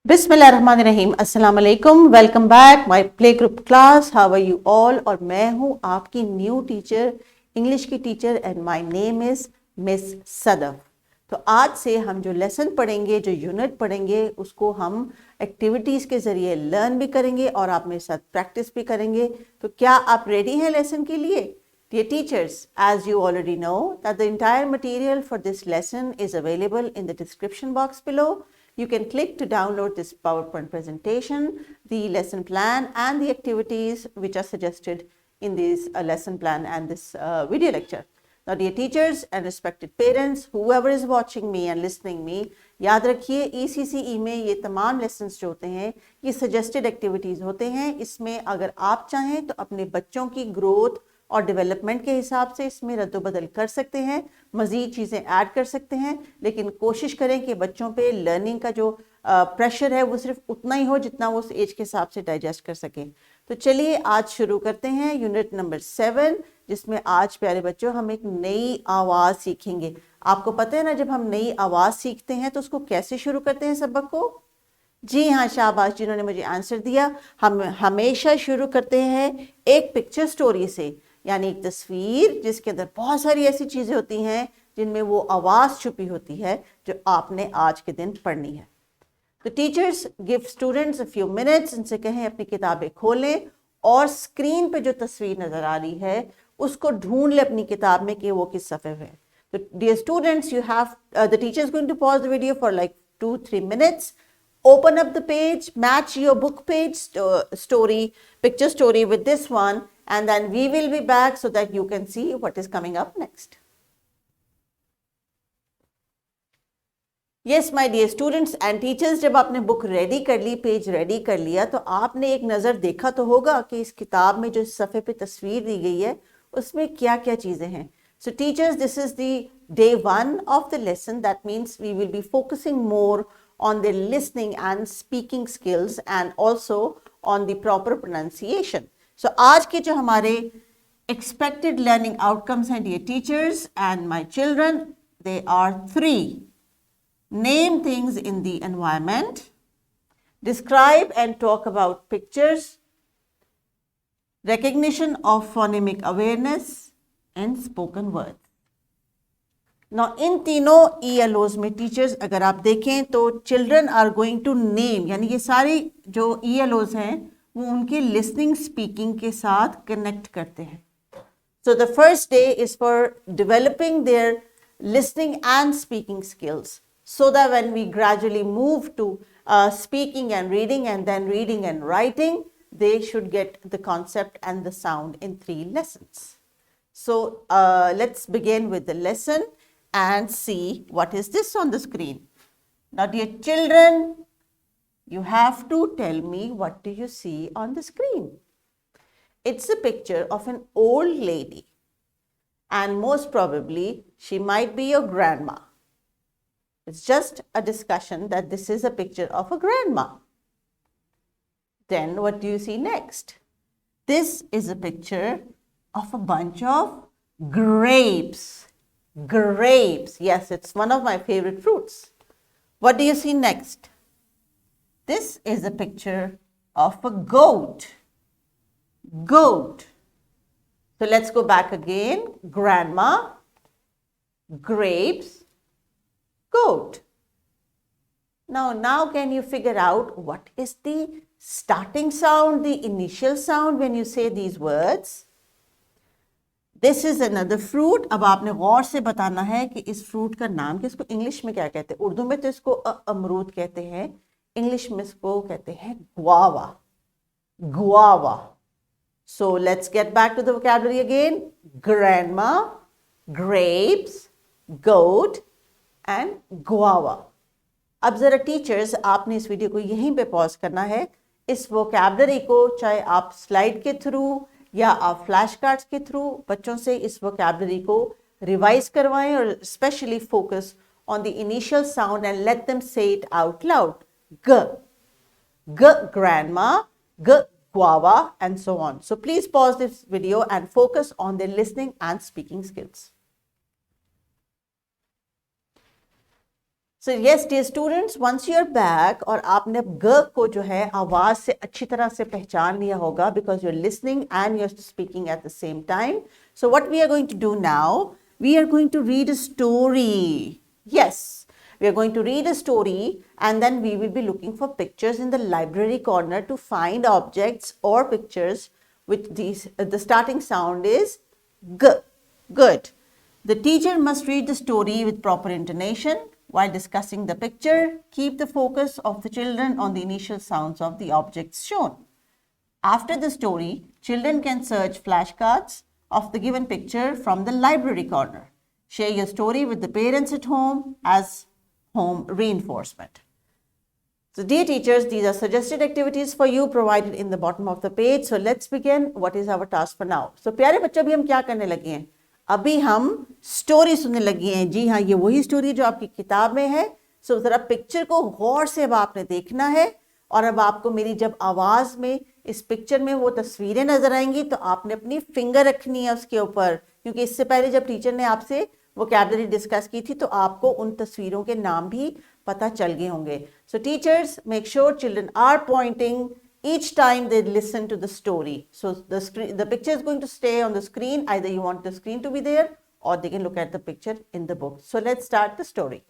बिस्मिल्लाहिर्रहमानिर्रहीम, अस्सलाम वालेकुम, welcome back my play group class. How are you all? और मैं हूं आपकी न्यू टीचर, इंग्लिश की टीचर, and my name is miss Sadaf. तो आज से हम जो लेसन पढ़ेंगे, जो यूनिट पढ़ेंगे, उसको हम एक्टिविटीज़ के ज़रिए लर्न भी करेंगे और आप मेरे साथ प्रैक्टिस भी करेंगे। तो क्या आप रेडी हैं लेसन के लिए? Dear teachers, as you already know that the entire material for this lesson is available in the description box below. You can click to download this PowerPoint presentation, the lesson plan and the activities which are suggested in this lesson plan and this video lecture. Now dear teachers and respected parents, whoever is watching me and listening me, याद रखिए ECCE में ये तमाम lessons जो होते हैं ये suggested activities होते हैं। इसमें अगर आप चाहें तो अपने बच्चों की growth और डेवलपमेंट के हिसाब से इसमें रद्द-बदल कर सकते हैं, मज़ीद चीज़ें ऐड कर सकते हैं, लेकिन कोशिश करें कि बच्चों पे लर्निंग का जो प्रेशर है वो सिर्फ उतना ही हो जितना वो उस एज के हिसाब से डाइजेस्ट कर सकें। तो चलिए आज शुरू करते हैं यूनिट नंबर 7, जिसमें आज प्यारे बच्चों हम एक नई आवाज़ सीखेंगे। आपको पता है ना, जब हम नई आवाज़ सीखते हैं तो उसको कैसे शुरू करते हैं सबक को? जी हाँ, शाबाश जिन्होंने मुझे आंसर दिया। हम हमेशा शुरू करते हैं एक पिक्चर स्टोरी से, यानी एक तस्वीर जिसके अंदर बहुत सारी ऐसी चीज़ें होती हैं जिनमें वो आवाज़ छुपी होती है जो आपने आज के दिन पढ़नी है। तो teachers give students a few minutes, इनसे कहें अपनी किताबें खोलें और स्क्रीन पे जो तस्वीर नज़र आ रही है उसको ढूंढ ले अपनी किताब में कि वो किस सफ़े पे है। तो dear students, you have the teacher is going to pause the video for like 2-3 minutes. Open up the page, match your book page story, picture story with this one, and then we will be back so that you can see what is coming up next. Yes, my dear students and teachers, जब आपने book ready कर ली, page ready कर लिया, तो आपने एक नज़र देखा तो होगा कि इस किताब में जो सफ़े पे तस्वीर दी गई है उसमें क्या क्या चीज़ें हैं। So teachers, this is the day 1 of the lesson. That means we will be focusing more on their listening and speaking skills and also on the proper pronunciation. So आज के जो हमारे expected learning outcomes हैं dear teachers and my children, they are 3. Name things in the environment, describe and talk about pictures, recognition of phonemic awareness and spoken words. Now इन तीनों ELOs में teachers अगर आप देखें तो children are going to name, यानी ये सारी जो ELOs हैं वो उनके लिसनिंग स्पीकिंग के साथ कनेक्ट करते हैं। So the first day is for developing there listening and speaking skills so that when we gradually move to speaking and reading and then reading and writing, they should get the concept and the sound in 3 lessons. So let's begin with the lesson and see what is this on the screen. Now dear children, you have to tell me what do you see on the screen. It's a picture of an old lady and most probably she might be your grandma. It's just a discussion that this is a picture of a grandma. Then what do you see next? This is a picture of a bunch of grapes. Grapes, yes, it's one of my favorite fruits. What do you see next? This is a picture of a goat. Goat. So let's go back again. Grandma, grapes, goat. Now can you figure out what is the starting sound, the initial sound when you say these words? This is another fruit. अब आपने गौर से बताना है कि इस fruit का नाम क्या, इसको इंग्लिश में क्या कहते हैं। उर्दू में तो इसको अमरूद कहते हैं, इंग्लिश में इसको कहते हैं guava. Guava. So let's get back to the vocabulary again. Grandma, grapes, goat and guava. अब ज़रा टीचर्स आपने इस वीडियो को यहीं पे पॉज करना है। इस वोकैबलरी को चाहे आप स्लाइड के थ्रू या आप फ्लैश कार्ड्स के थ्रू बच्चों से इस वोकैबलरी को रिवाइज करवाएं और specially focus on the initial sound and let them से इट आउट लाउड। ग, ग grandma, g guava and so on. So please pause this video and focus on their listening and speaking skills. So yes, dear students, once you are back और आपने अब ग को जो है आवाज से अच्छी तरह से पहचान लिया होगा because you're listening and you're speaking at the same time. So what we are going to do now, we are going to read a story. Yes, we are going to read a story and then we will be looking for pictures in the library corner to find objects or pictures with these. The starting sound is g. Good. The teacher must read the story with proper intonation. While discussing the picture, keep the focus of the children on the initial sounds of the objects shown. After the story, children can search flashcards of the given picture from the library corner. Share your story with the parents at home as home reinforcement. So dear teachers, these are suggested activities for you provided in the bottom of the page. So let's begin. What is our task for now? So प्यारे बच्चों, अभी हम क्या करने लगे हैं? अभी हम स्टोरी सुनने लगे हैं. जी हाँ, ये वही स्टोरी जो आपकी किताब में है. सो जरा पिक्चर को गौर से अब आपने देखना है और अब आपको मेरी जब आवाज में इस पिक्चर में वो तस्वीरें नजर आएंगी तो आपने अपनी फिंगर रखनी है उसके ऊपर, क्योंकि इससे पहले जब टीचर ने आपसे वोकैबुलरी डिस्कस की थी तो आपको उन तस्वीरों के नाम भी पता चल गए होंगे. So teachers, make sure children are pointing each time they listen to the story. So the picture is going to stay on the screen. Either you want the screen to be there or they can look at the picture in the book. So let's start the story.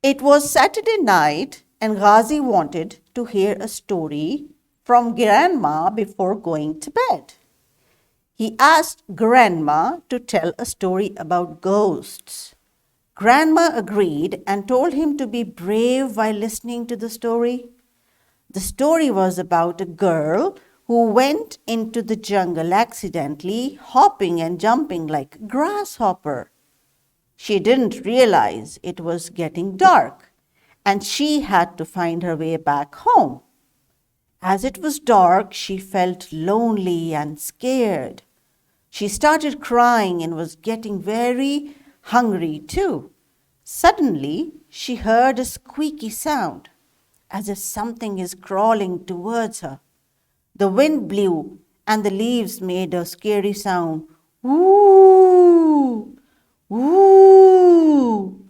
It was Saturday night and Ghazi wanted to hear a story from Grandma before going to bed. He asked Grandma to tell a story about ghosts. Grandma agreed and told him to be brave while listening to the story. The story was about a girl who went into the jungle accidentally, hopping and jumping like a grasshopper. She didn't realize it was getting dark, and she had to find her way back home. As it was dark, she felt lonely and scared. She started crying and was getting very hungry too. Suddenly, she heard a squeaky sound, as if something is crawling towards her. The wind blew and the leaves made a scary sound. Woo! Woo!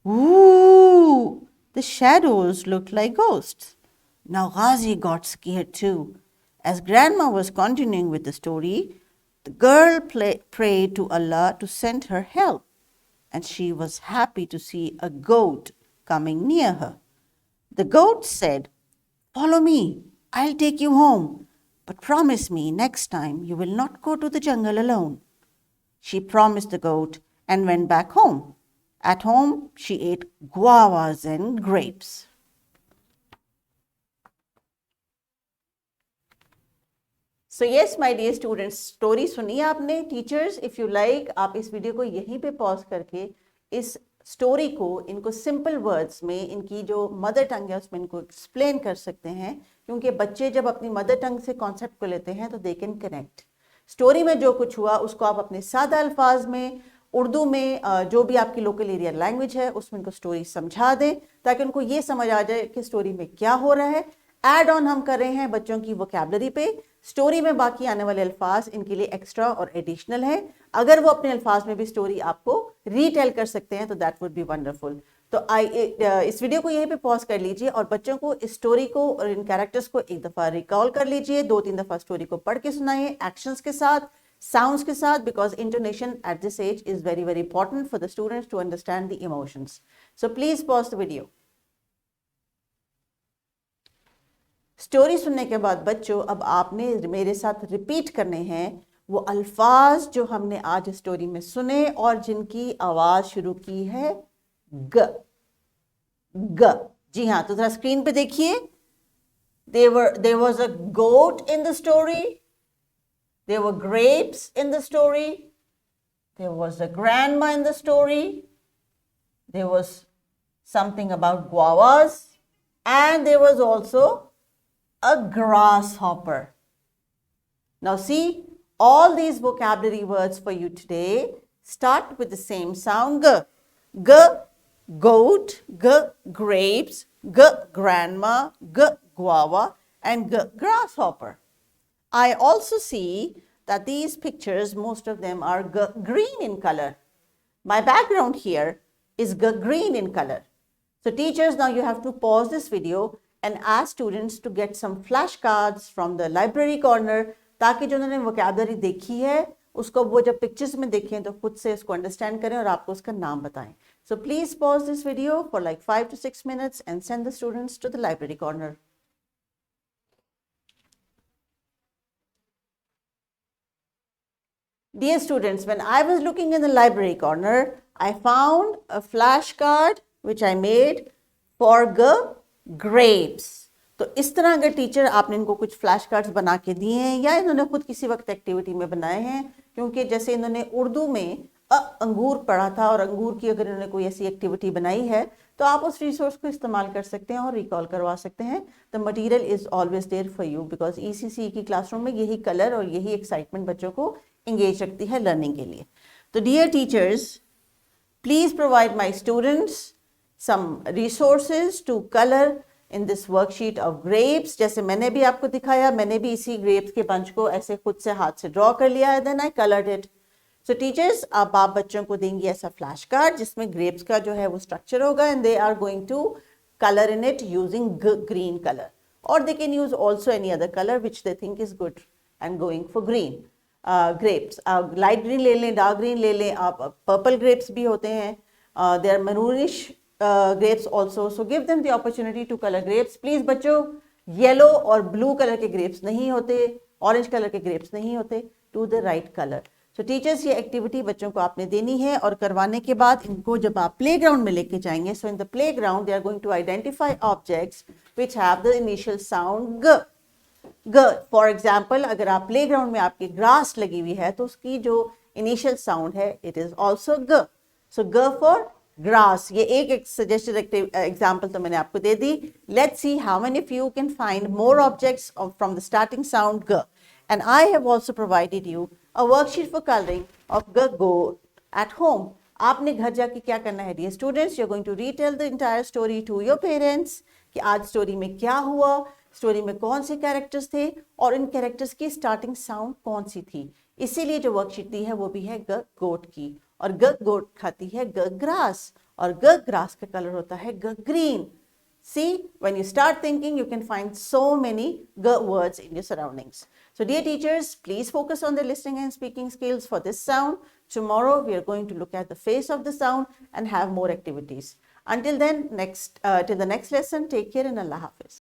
Woo! The shadows looked like ghosts. Now Ghazi got scared too. As Grandma was continuing with the story, the girl prayed to Allah to send her help, and she was happy to see a goat coming near her. The goat said, "Follow me, I'll take you home, but promise me next time you will not go to the jungle alone." She promised the goat and went back home. At home, she ate guavas and grapes. So yes, my dear students, story सुनी आपने. Teachers, if you like, आप इस video को यहीं पे pause करके इस story को इनको सिंपल वर्ड्स में इनकी जो मदर टंग है उसमें इनको एक्सप्लेन कर सकते हैं, क्योंकि बच्चे जब अपनी मदर टंग से कॉन्सेप्ट को लेते हैं तो दे कैन कनेक्ट. स्टोरी में जो कुछ हुआ उसको आप अपने सादा अल्फाज में, उर्दू में, जो भी आपकी लोकल एरिया लैंग्वेज है उसमें इनको स्टोरी समझा दें ताकि उनको ये समझ आ जाए कि स्टोरी में क्या हो रहा है. एड ऑन हम कर रहे हैं बच्चों की वोकैबुलरी पे. स्टोरी में बाकी आने वाले अल्फाज इनके लिए एक्स्ट्रा और एडिशनल है. अगर वो अपने अल्फाज में भी स्टोरी आपको रीटेल कर सकते हैं तो दैट वुड बी वंडरफुल. तो इस वीडियो को यहीं पे पॉज कर लीजिए और बच्चों को इस स्टोरी को और इन कैरेक्टर्स को एक दफा रिकॉल कर लीजिए. 2-3 दफा स्टोरी को पढ़ के सुनाइए, एक्शंस के साथ, साउंड्स के साथ, because intonation at this age is very very important for the students to understand the emotions. So please pause the video. Story सुनने के बाद बच्चों अब आपने मेरे साथ रिपीट करने हैं वो अल्फाज जो हमने आज स्टोरी में सुने और जिनकी आवाज शुरू की है ग. ग. जी हाँ, तो जरा स्क्रीन पे देखिए. There was a goat in the story. There were grapes in the story. There was a grandma in the story. There was something about guavas. And there was also a grasshopper. Now see, all these vocabulary words for you today start with the same sound g. G, goat, g, grapes, g, grandma, g, guava, and g, grasshopper. I also see that these pictures, most of them are green in color. My background here is green in color. So teachers, now you have to pause this video and ask students to get some flashcards from the library corner, ताकि जो उन्होंने vocabulary देखी है उसको वो जब pictures में देखें तो खुद से उसको understand करें और आपको उसका नाम बताएं. So please pause this video for like 5 to 6 minutes and send the students to the library corner. Dear students, when I was looking in the library corner, I found a flashcard which I made for the grapes. तो इस तरह अगर teacher आपने इनको कुछ flash cards बना के दिए हैं या इन्होंने खुद किसी वक्त एक्टिविटी में बनाए हैं, क्योंकि जैसे इन्होंने उर्दू में अंगूर पढ़ा था और अंगूर की अगर इन्होंने कोई ऐसी एक्टिविटी बनाई है तो आप उस रिसोर्स को इस्तेमाल कर सकते हैं और रिकॉल करवा सकते हैं. The material is always there for you because ECC की क्लासरूम में यही कलर और यही एक्साइटमेंट बच्चों को engage रखती है लर्निंग के लिए. तो dear teachers, please provide my students some resources to color in this worksheet of grapes. जैसे मैंने भी आपको दिखाया, मैंने भी इसी grapes के bunch को ऐसे खुद से हाथ से draw कर लिया है, then I colored it. So teachers, अब आप बच्चों को देंगे ऐसा flash card जिसमें grapes का जो है वो structure होगा and they are going to color in it using green color, or they can use also any other color which they think is good and going for green. Grapes, light green ले लें, dark green ले लें, आप purple grapes भी होते हैं, they are maroonish grapes also, so give them the opportunity to color grapes. Please बच्चों, yellow और blue color के grapes नहीं होते, orange color के grapes नहीं होते, to the right color. So teachers, ये activity बच्चों को आपने देनी है और करवाने के बाद इनको जब आप playground में लेके जाएंगे, so in the playground they are going to identify objects which have the initial sound g. G, for example, अगर आप playground में आपकी grass लगी हुई है तो उसकी जो initial sound है, it is also g. So g for grass. ये एक suggested example तो मैंने आपको दे दी. Let's see how many of you can find more objects from the starting sound g. And I have also provided you a worksheet for coloring of g go at home. आपने घर जाके क्या करना है dear students? You're going to retell the entire story to your parents कि आज story में क्या हुआ, स्टोरी में कौन से कैरेक्टर्स थे और इन कैरेक्टर्स की स्टार्टिंग साउंड कौन सी थी. इसीलिए जो वर्कशीट दी है वो भी है ग गोट की, और ग गोट खाती है ग ग्रास और ग ग्रास का कलर होता है ग green. See, when you start thinking, you can find so many g words in your surroundings. So dear teachers, please focus on the listening and speaking skills for this sound. Tomorrow we are going to look at the face of the sound and have more activities. Until then, till the next lesson, take care and Allah Hafiz.